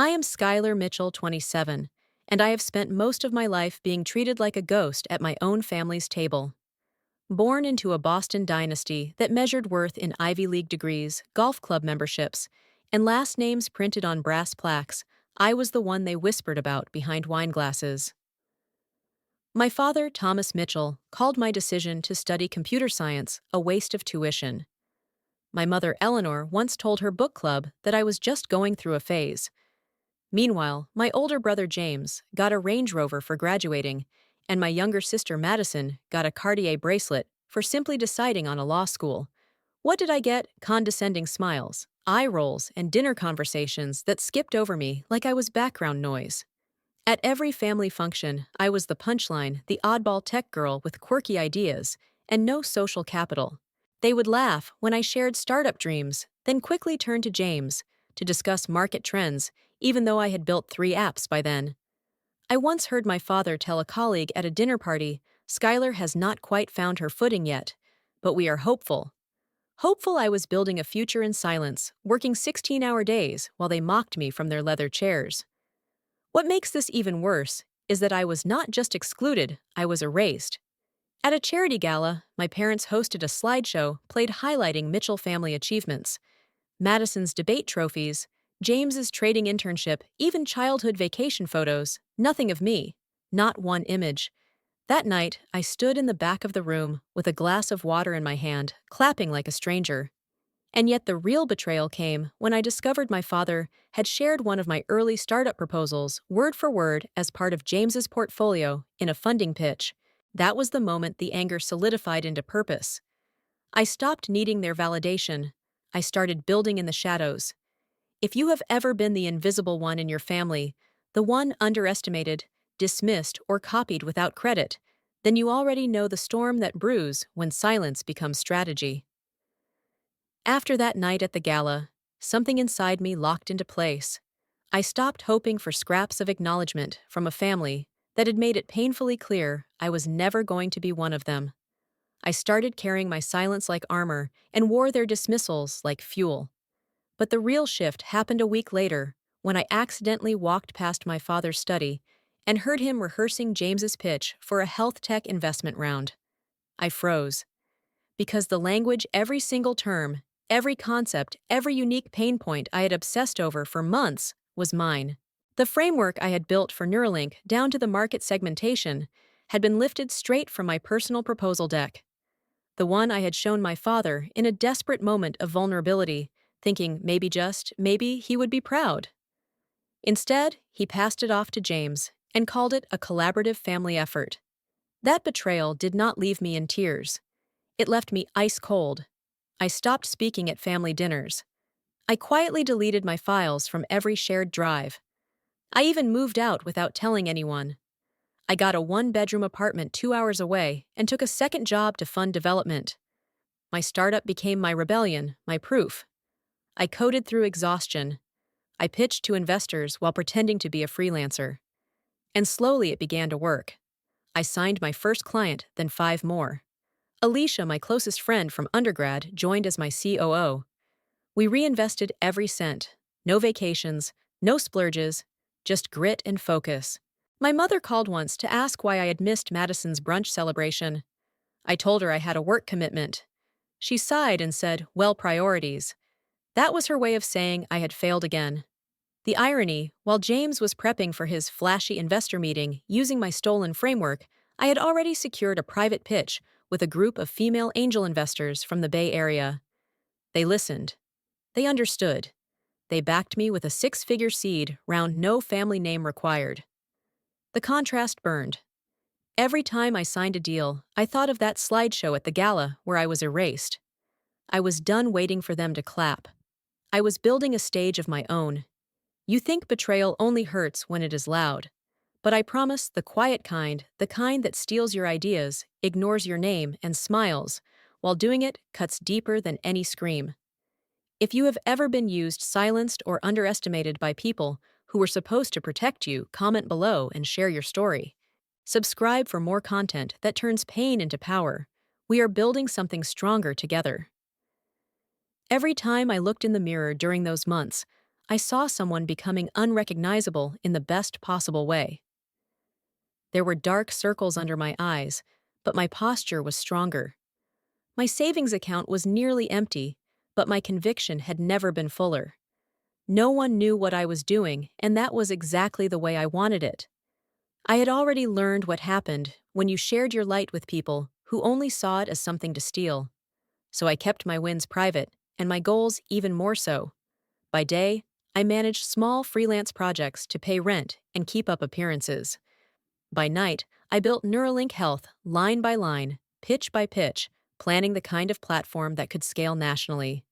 I am Skylar Mitchell, 27, and I have spent most of my life being treated like a ghost at my own family's table. Born into a Boston dynasty that measured worth in Ivy League degrees, golf club memberships, and last names printed on brass plaques, I was the one they whispered about behind wine glasses. My father, Thomas Mitchell, called my decision to study computer science a waste of tuition. My mother, Eleanor, once told her book club that I was just going through a phase. Meanwhile, my older brother James got a Range Rover for graduating, and my younger sister Madison got a Cartier bracelet for simply deciding on a law school. What did I get? Condescending smiles, eye rolls, and dinner conversations that skipped over me like I was background noise. At every family function, I was the punchline, the oddball tech girl with quirky ideas and no social capital. They would laugh when I shared startup dreams, then quickly turn to James to discuss market trends, even though I had built 3 apps by then. I once heard my father tell a colleague at a dinner party, "Skylar has not quite found her footing yet, but we are hopeful." Hopeful I was building a future in silence, working 16-hour days while they mocked me from their leather chairs. What makes this even worse is that I was not just excluded, I was erased. At a charity gala, my parents hosted a slideshow played highlighting Mitchell family achievements. Madison's debate trophies, James's trading internship, even childhood vacation photos, nothing of me, not one image. That night, I stood in the back of the room with a glass of water in my hand, clapping like a stranger. And yet the real betrayal came when I discovered my father had shared one of my early startup proposals word for word as part of James's portfolio in a funding pitch. That was the moment the anger solidified into purpose. I stopped needing their validation. I started building in the shadows. If you have ever been the invisible one in your family, the one underestimated, dismissed, or copied without credit, then you already know the storm that brews when silence becomes strategy. After that night at the gala, something inside me locked into place. I stopped hoping for scraps of acknowledgement from a family that had made it painfully clear I was never going to be one of them. I started carrying my silence like armor and wore their dismissals like fuel. But the real shift happened a week later, when I accidentally walked past my father's study and heard him rehearsing James's pitch for a health tech investment round. I froze. Because the language, every single term, every concept, every unique pain point I had obsessed over for months was mine. The framework I had built for Neuralink down to the market segmentation had been lifted straight from my personal proposal deck. The one I had shown my father in a desperate moment of vulnerability, thinking maybe he would be proud. Instead, he passed it off to James and called it a collaborative family effort. That betrayal did not leave me in tears. It left me ice cold. I stopped speaking at family dinners. I quietly deleted my files from every shared drive. I even moved out without telling anyone. I got a 1-bedroom apartment 2 hours away and took a second job to fund development. My startup became my rebellion, my proof. I coded through exhaustion. I pitched to investors while pretending to be a freelancer. And slowly it began to work. I signed my first client, then 5 more. Alicia, my closest friend from undergrad, joined as my COO. We reinvested every cent. No vacations, no splurges, just grit and focus. My mother called once to ask why I had missed Madison's brunch celebration. I told her I had a work commitment. She sighed and said, "Well, priorities." That was her way of saying I had failed again. The irony, while James was prepping for his flashy investor meeting using my stolen framework, I had already secured a private pitch with a group of female angel investors from the Bay Area. They listened. They understood. They backed me with a 6-figure seed, round no family name required. The contrast burned. Every time I signed a deal, I thought of that slideshow at the gala where I was erased. I was done waiting for them to clap. I was building a stage of my own. You think betrayal only hurts when it is loud. But I promise the quiet kind, the kind that steals your ideas, ignores your name, and smiles, while doing it cuts deeper than any scream. If you have ever been used, silenced, or underestimated by people who were supposed to protect you, comment below and share your story. Subscribe for more content that turns pain into power. We are building something stronger together. Every time I looked in the mirror during those months, I saw someone becoming unrecognizable in the best possible way. There were dark circles under my eyes, but my posture was stronger. My savings account was nearly empty, but my conviction had never been fuller. No one knew what I was doing, and that was exactly the way I wanted it. I had already learned what happened when you shared your light with people who only saw it as something to steal. So I kept my wins private, and my goals even more so. By day, I managed small freelance projects to pay rent and keep up appearances. By night, I built Neuralink Health line by line, pitch by pitch, planning the kind of platform that could scale nationally.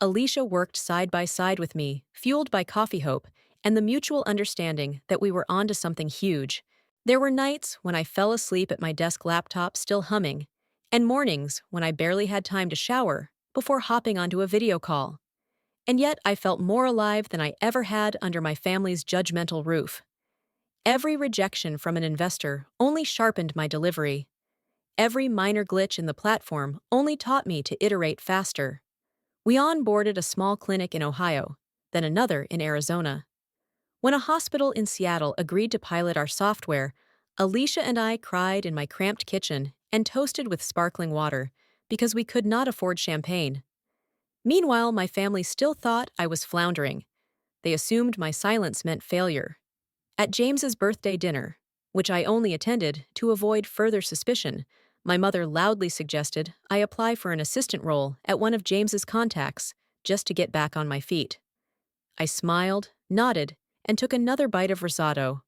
Alicia worked side by side with me, fueled by coffee hope and the mutual understanding that we were onto something huge. There were nights when I fell asleep at my desk laptop still humming, and mornings when I barely had time to shower before hopping onto a video call. And yet I felt more alive than I ever had under my family's judgmental roof. Every rejection from an investor only sharpened my delivery. Every minor glitch in the platform only taught me to iterate faster. We onboarded a small clinic in Ohio, then another in Arizona. When a hospital in Seattle agreed to pilot our software, Alicia and I cried in my cramped kitchen and toasted with sparkling water because we could not afford champagne. Meanwhile, my family still thought I was floundering. They assumed my silence meant failure. At James's birthday dinner, which I only attended to avoid further suspicion, my mother loudly suggested I apply for an assistant role at one of James's contacts just to get back on my feet. I smiled, nodded, and took another bite of risotto.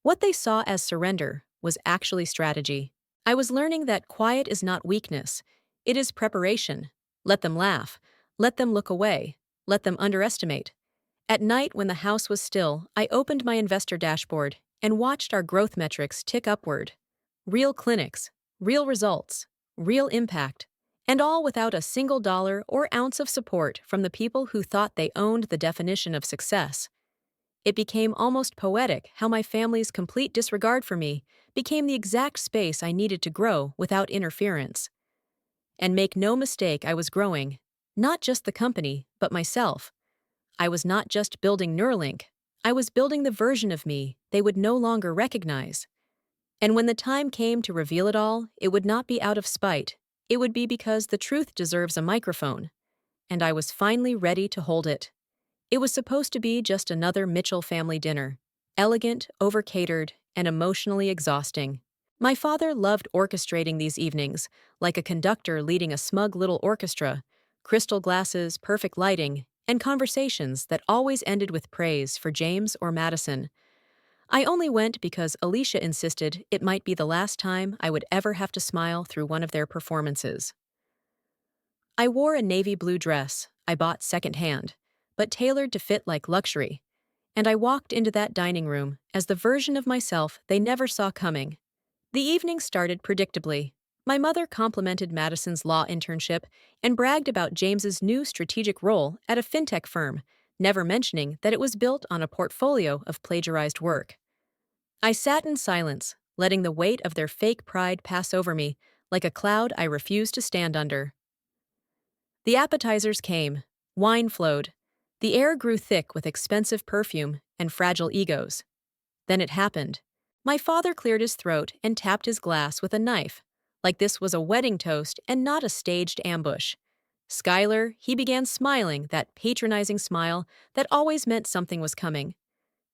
What they saw as surrender was actually strategy. I was learning that quiet is not weakness, it is preparation. Let them laugh, let them look away, let them underestimate. At night, when the house was still, I opened my investor dashboard and watched our growth metrics tick upward. Real clinics, real results, real impact, and all without a single dollar or ounce of support from the people who thought they owned the definition of success. It became almost poetic how my family's complete disregard for me became the exact space I needed to grow without interference. And make no mistake, I was growing, not just the company, but myself. I was not just building Neuralink, I was building the version of me they would no longer recognize. And when the time came to reveal it all, it would not be out of spite, it would be because the truth deserves a microphone. And I was finally ready to hold it. It was supposed to be just another Mitchell family dinner, elegant, over-catered, and emotionally exhausting. My father loved orchestrating these evenings, like a conductor leading a smug little orchestra, crystal glasses, perfect lighting, and conversations that always ended with praise for James or Madison. I only went because Alicia insisted it might be the last time I would ever have to smile through one of their performances. I wore a navy blue dress I bought secondhand, but tailored to fit like luxury, and I walked into that dining room as the version of myself they never saw coming. The evening started predictably. My mother complimented Madison's law internship and bragged about James's new strategic role at a fintech firm, never mentioning that it was built on a portfolio of plagiarized work. I sat in silence, letting the weight of their fake pride pass over me like a cloud I refused to stand under. The appetizers came, wine flowed, the air grew thick with expensive perfume and fragile egos. Then it happened. My father cleared his throat and tapped his glass with a knife, like this was a wedding toast and not a staged ambush. Skylar, he began smiling, that patronizing smile that always meant something was coming.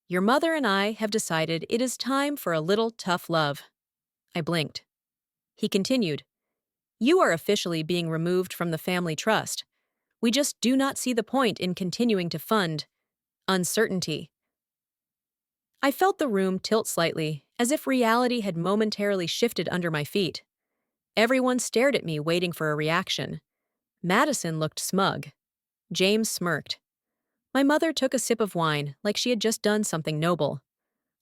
Your mother and I have decided it is time for a little tough love. I blinked. He continued, you are officially being removed from the family trust. We just do not see the point in continuing to fund uncertainty. I felt the room tilt slightly, as if reality had momentarily shifted under my feet. Everyone stared at me, waiting for a reaction. Madison looked smug. James smirked. My mother took a sip of wine, like she had just done something noble.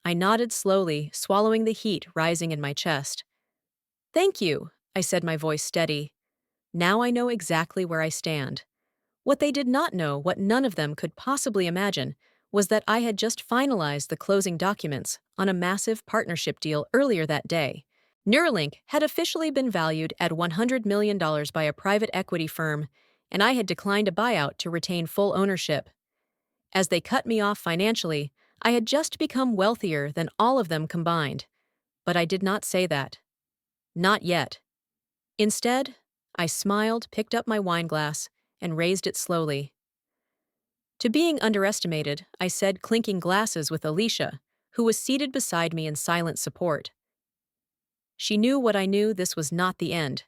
I nodded slowly, swallowing the heat rising in my chest. Thank you, I said, my voice steady. Now I know exactly where I stand. What they did not know, what none of them could possibly imagine, was that I had just finalized the closing documents on a massive partnership deal earlier that day. Neuralink had officially been valued at $100 million by a private equity firm, and I had declined a buyout to retain full ownership. As they cut me off financially, I had just become wealthier than all of them combined. But I did not say that. Not yet. Instead, I smiled, picked up my wine glass, and raised it slowly. To being underestimated, I said, clinking glasses with Alicia, who was seated beside me in silent support. She knew what I knew. This was not the end.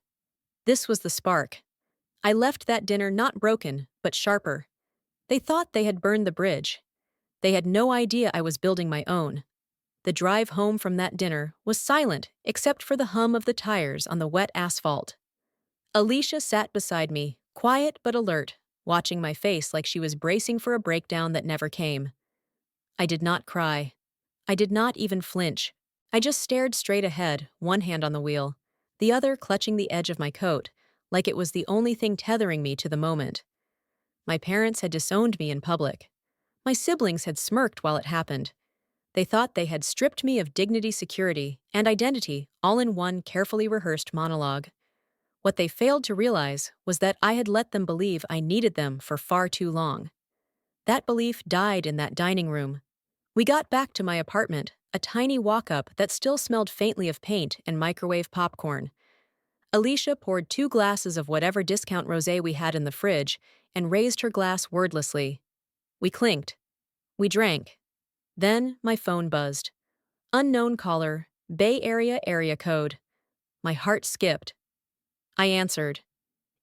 This was the spark. I left that dinner not broken, but sharper. They thought they had burned the bridge. They had no idea I was building my own. The drive home from that dinner was silent except for the hum of the tires on the wet asphalt. Alicia sat beside me, quiet but alert, watching my face like she was bracing for a breakdown that never came. I did not cry. I did not even flinch. I just stared straight ahead, one hand on the wheel, the other clutching the edge of my coat, like it was the only thing tethering me to the moment. My parents had disowned me in public. My siblings had smirked while it happened. They thought they had stripped me of dignity, security, and identity all in one carefully rehearsed monologue. What they failed to realize was that I had let them believe I needed them for far too long. That belief died in that dining room. We got back to my apartment, a tiny walk-up that still smelled faintly of paint and microwave popcorn. Alicia poured 2 glasses of whatever discount rosé we had in the fridge and raised her glass wordlessly. We clinked. We drank. Then my phone buzzed. Unknown caller, Bay Area area code. My heart skipped. I answered.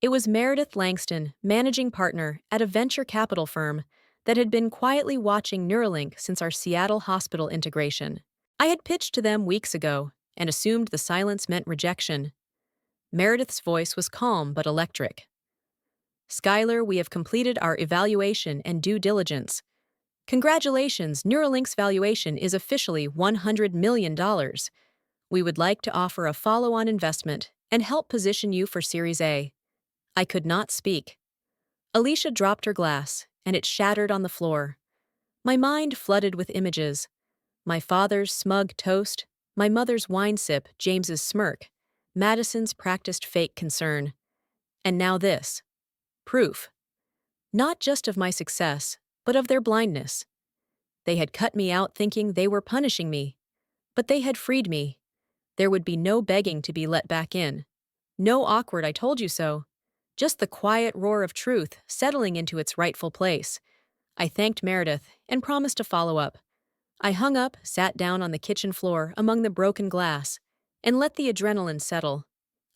It was Meredith Langston, managing partner at a venture capital firm that had been quietly watching Neuralink since our Seattle hospital integration. I had pitched to them weeks ago and assumed the silence meant rejection. Meredith's voice was calm but electric. Skylar, we have completed our evaluation and due diligence. Congratulations, Neuralink's valuation is officially $100 million. We would like to offer a follow-on investment and help position you for Series A. I could not speak. Alicia dropped her glass, and it shattered on the floor. My mind flooded with images. My father's smug toast, my mother's wine sip, James's smirk, Madison's practiced fake concern. And now this. Proof. Not just of my success, but of their blindness. They had cut me out thinking they were punishing me. But they had freed me. There would be no begging to be let back in. No awkward "I told you so." Just the quiet roar of truth settling into its rightful place. I thanked Meredith and promised to follow up. I hung up, sat down on the kitchen floor among the broken glass, and let the adrenaline settle.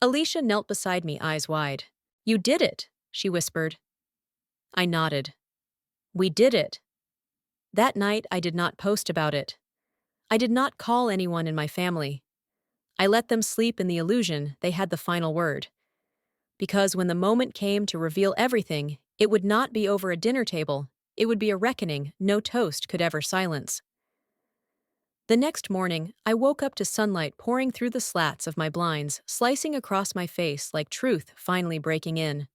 Alicia knelt beside me, eyes wide. "You did it," she whispered. I nodded. We did it. That night, I did not post about it. I did not call anyone in my family. I let them sleep in the illusion they had the final word. Because when the moment came to reveal everything, it would not be over a dinner table. It would be a reckoning no toast could ever silence. The next morning, I woke up to sunlight pouring through the slats of my blinds, slicing across my face like truth finally breaking in.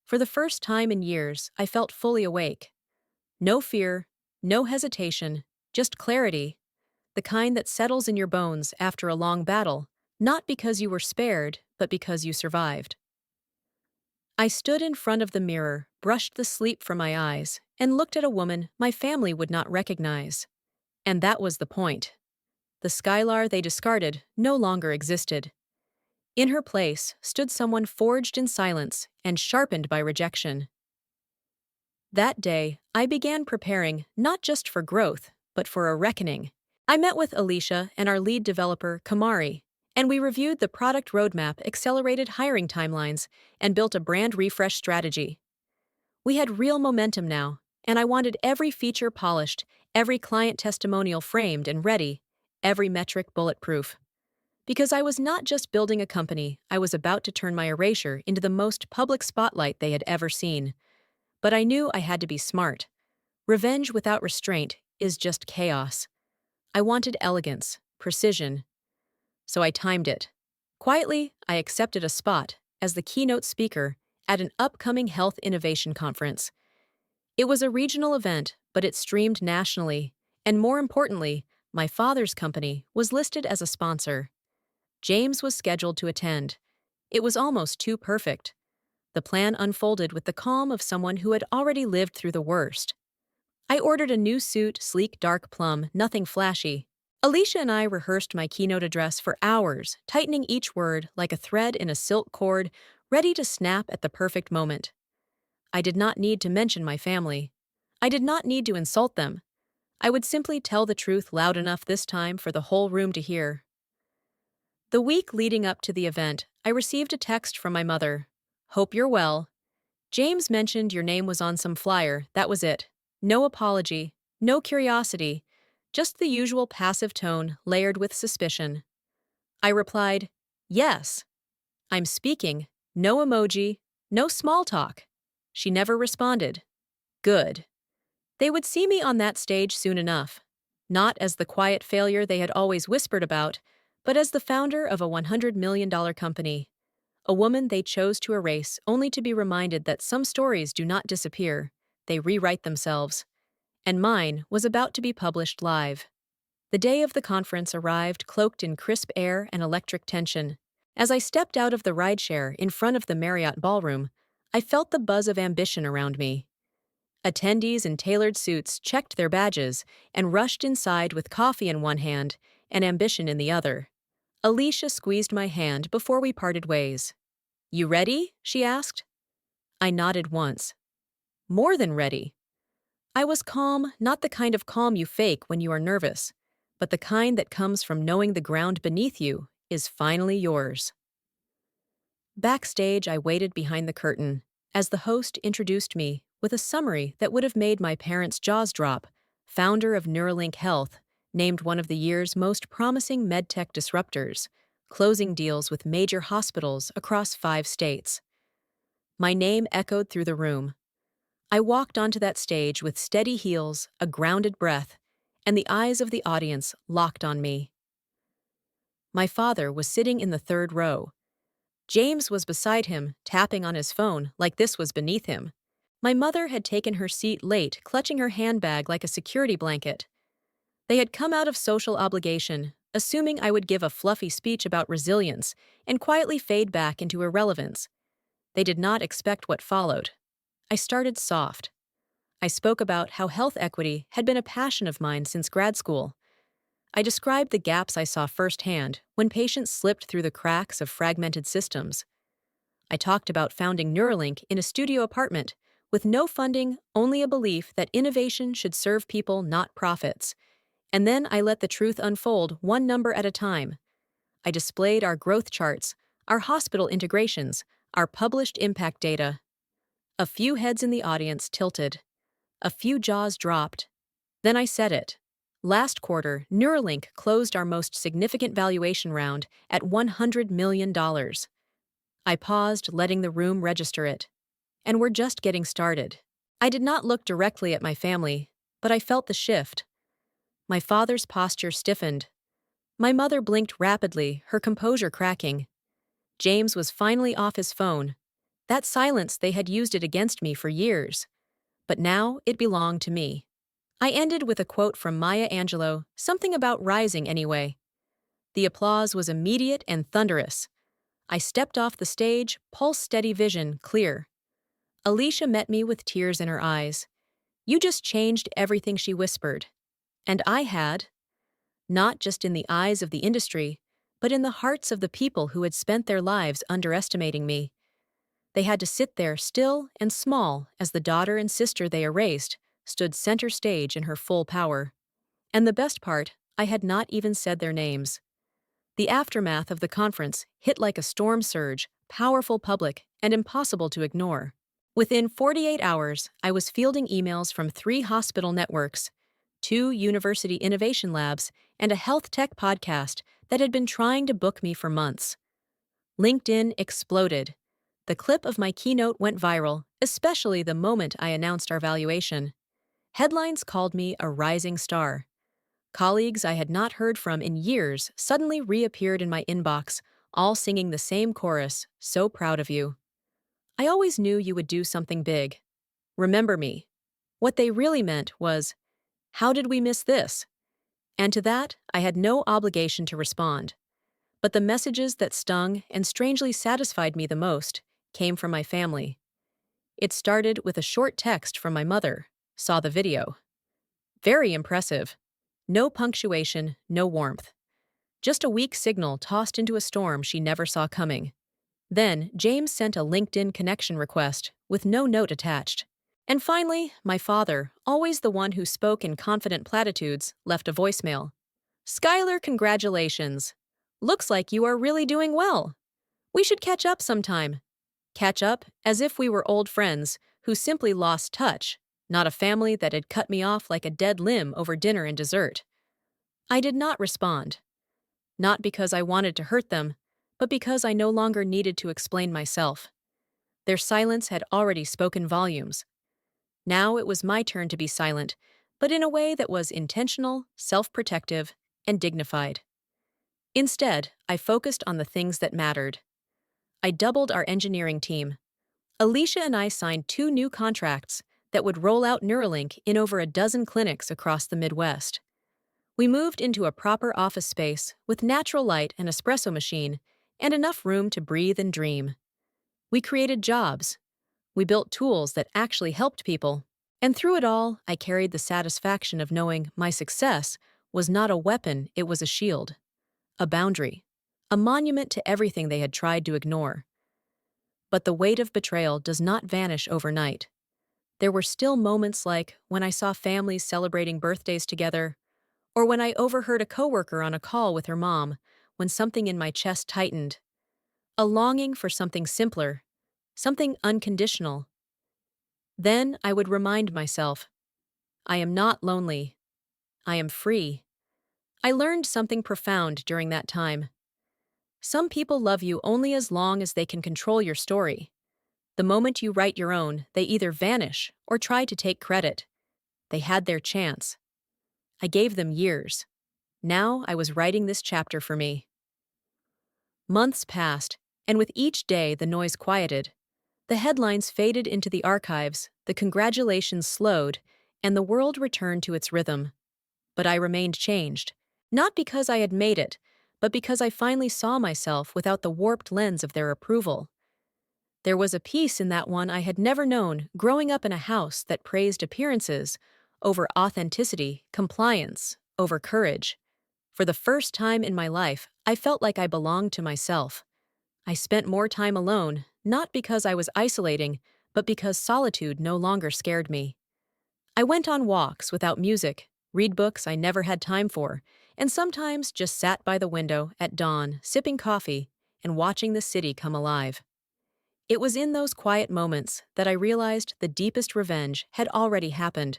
For the first time in years, I felt fully awake. No fear, no hesitation, just clarity, the kind that settles in your bones after a long battle, not because you were spared, but because you survived. I stood in front of the mirror, brushed the sleep from my eyes, and looked at a woman my family would not recognize. And that was the point. The Skylar they discarded no longer existed. In her place stood someone forged in silence and sharpened by rejection. That day, I began preparing not just for growth, but for a reckoning. I met with Alicia and our lead developer, Kamari, and we reviewed the product roadmap, accelerated hiring timelines, and built a brand refresh strategy. We had real momentum now, and I wanted every feature polished, every client testimonial framed and ready, every metric bulletproof. Because I was not just building a company, I was about to turn my erasure into the most public spotlight they had ever seen. But I knew I had to be smart. Revenge without restraint is just chaos. I wanted elegance, precision. So I timed it. Quietly, I accepted a spot as the keynote speaker at an upcoming health innovation conference. It was a regional event, but it streamed nationally, and more importantly, my father's company was listed as a sponsor. James was scheduled to attend. It was almost too perfect. The plan unfolded with the calm of someone who had already lived through the worst. I ordered a new suit, sleek dark plum, nothing flashy. Alicia and I rehearsed my keynote address for hours, tightening each word like a thread in a silk cord, ready to snap at the perfect moment. I did not need to mention my family. I did not need to insult them. I would simply tell the truth loud enough this time for the whole room to hear. The week leading up to the event, I received a text from my mother. "Hope you're well. James mentioned your name was on some flyer, that was it. No apology, no curiosity, just the usual passive tone layered with suspicion." I replied, "Yes, I'm speaking, no emoji, no small talk." She never responded. Good. They would see me on that stage soon enough. Not as the quiet failure they had always whispered about, but as the founder of a $100 million company. A woman they chose to erase only to be reminded that some stories do not disappear, they rewrite themselves. And mine was about to be published live. The day of the conference arrived cloaked in crisp air and electric tension. As I stepped out of the rideshare in front of the Marriott ballroom, I felt the buzz of ambition around me. Attendees in tailored suits checked their badges and rushed inside with coffee in one hand and ambition in the other. Alicia squeezed my hand before we parted ways. "You ready?" she asked. I nodded once. More than ready. I was calm, not the kind of calm you fake when you are nervous, but the kind that comes from knowing the ground beneath you is finally yours. Backstage, I waited behind the curtain as the host introduced me with a summary that would have made my parents' jaws drop. Founder of Neuralink Health, named one of the year's most promising medtech disruptors, closing deals with major hospitals across 5 states. My name echoed through the room. I walked onto that stage with steady heels, a grounded breath, and the eyes of the audience locked on me. My father was sitting in the third row. James was beside him, tapping on his phone like this was beneath him. My mother had taken her seat late, clutching her handbag like a security blanket. They had come out of social obligation, assuming I would give a fluffy speech about resilience and quietly fade back into irrelevance. They did not expect what followed. I started soft. I spoke about how health equity had been a passion of mine since grad school. I described the gaps I saw firsthand when patients slipped through the cracks of fragmented systems. I talked about founding Neuralink in a studio apartment, with no funding, only a belief that innovation should serve people, not profits. And then I let the truth unfold one number at a time. I displayed our growth charts, our hospital integrations, our published impact data. A few heads in the audience tilted. A few jaws dropped. Then I said it. Last quarter, Neuralink closed our most significant valuation round at $100 million. I paused, letting the room register it. And we're just getting started. I did not look directly at my family, but I felt the shift. My father's posture stiffened. My mother blinked rapidly, her composure cracking. James was finally off his phone. That silence, they had used it against me for years. But now it belonged to me. I ended with a quote from Maya Angelou, something about rising anyway. The applause was immediate and thunderous. I stepped off the stage, pulse steady, vision clear. Alicia met me with tears in her eyes. "You just changed everything," she whispered. And I had. Not just in the eyes of the industry, but in the hearts of the people who had spent their lives underestimating me. They had to sit there still and small as the daughter and sister they erased stood center stage in her full power. And the best part, I had not even said their names. The aftermath of the conference hit like a storm surge, powerful, public, and impossible to ignore. Within 48 hours, I was fielding emails from 3 hospital networks, 2 university innovation labs, and a health tech podcast that had been trying to book me for months. LinkedIn exploded. The clip of my keynote went viral, especially the moment I announced our valuation. Headlines called me a rising star. Colleagues I had not heard from in years suddenly reappeared in my inbox, all singing the same chorus, "So proud of you." I always knew you would do something big. Remember me. What they really meant was, "How did we miss this?" And to that, I had no obligation to respond. But the messages that stung and strangely satisfied me the most came from my family. It started with a short text from my mother. "Saw the video. Very impressive. No punctuation, no warmth. Just a weak signal tossed into a storm she never saw coming. Then, James sent a LinkedIn connection request with no note attached. And finally, my father, always the one who spoke in confident platitudes, left a voicemail. Skylar, congratulations. Looks like you are really doing well. We should catch up sometime. Catch up as if we were old friends who simply lost touch, not a family that had cut me off like a dead limb over dinner and dessert. I did not respond. Not because I wanted to hurt them, but because I no longer needed to explain myself. Their silence had already spoken volumes. Now it was my turn to be silent, but in a way that was intentional, self-protective, and dignified. Instead, I focused on the things that mattered. I doubled our engineering team. Alicia and I signed 2 new contracts that would roll out Neuralink in over a dozen clinics across the Midwest. We moved into a proper office space with natural light and espresso machine and enough room to breathe and dream. We created jobs. We built tools that actually helped people. And through it all, I carried the satisfaction of knowing my success was not a weapon, it was a shield, a boundary, a monument to everything they had tried to ignore. But the weight of betrayal does not vanish overnight. There were still moments like when I saw families celebrating birthdays together, or when I overheard a coworker on a call with her mom, when something in my chest tightened. A longing for something simpler, something unconditional. Then I would remind myself, I am not lonely. I am free. I learned something profound during that time. Some people love you only as long as they can control your story. The moment you write your own, they either vanish or try to take credit. They had their chance. I gave them years. Now I was writing this chapter for me. Months passed, and with each day the noise quieted. The headlines faded into the archives, the congratulations slowed, and the world returned to its rhythm. But I remained changed, not because I had made it, but because I finally saw myself without the warped lens of their approval. There was a peace in that one I had never known growing up in a house that praised appearances over authenticity, compliance, over courage. For the first time in my life, I felt like I belonged to myself. I spent more time alone, not because I was isolating, but because solitude no longer scared me. I went on walks without music, read books I never had time for, and sometimes just sat by the window at dawn, sipping coffee and watching the city come alive. It was in those quiet moments that I realized the deepest revenge had already happened.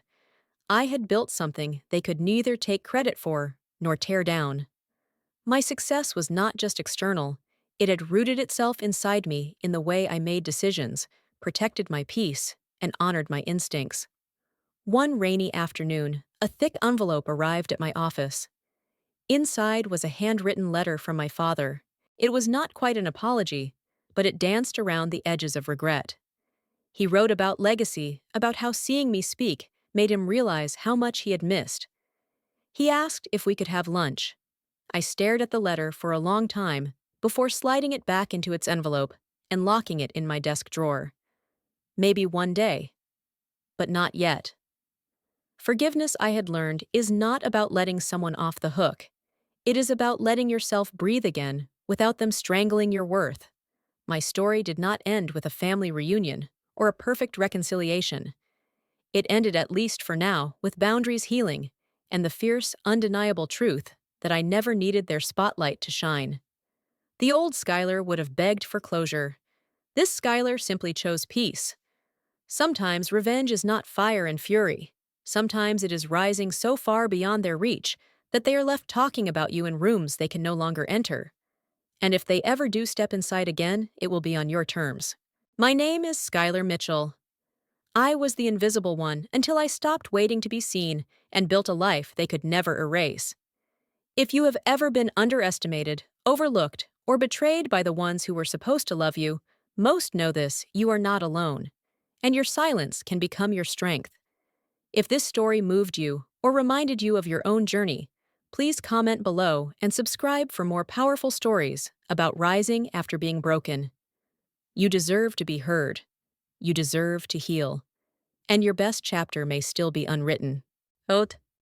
I had built something they could neither take credit for nor tear down. My success was not just external, it had rooted itself inside me in the way I made decisions, protected my peace, and honored my instincts. One rainy afternoon, a thick envelope arrived at my office. Inside was a handwritten letter from my father. It was not quite an apology, but it danced around the edges of regret. He wrote about legacy, about how seeing me speak made him realize how much he had missed. He asked if we could have lunch. I stared at the letter for a long time before sliding it back into its envelope and locking it in my desk drawer. Maybe one day, but not yet. Forgiveness, I had learned, is not about letting someone off the hook. It is about letting yourself breathe again without them strangling your worth. My story did not end with a family reunion or a perfect reconciliation. It ended, at least for now, with boundaries healing and the fierce, undeniable truth that I never needed their spotlight to shine. The old Skylar would have begged for closure. This Skylar simply chose peace. Sometimes revenge is not fire and fury. Sometimes it is rising so far beyond their reach that they are left talking about you in rooms they can no longer enter. And if they ever do step inside again, it will be on your terms. My name is Skylar Mitchell. I was the invisible one until I stopped waiting to be seen and built a life they could never erase. If you have ever been underestimated, overlooked, or betrayed by the ones who were supposed to love you, most know this: you are not alone. And your silence can become your strength. If this story moved you or reminded you of your own journey, please comment below and subscribe for more powerful stories about rising after being broken. You deserve to be heard. You deserve to heal. And your best chapter may still be unwritten. Oat.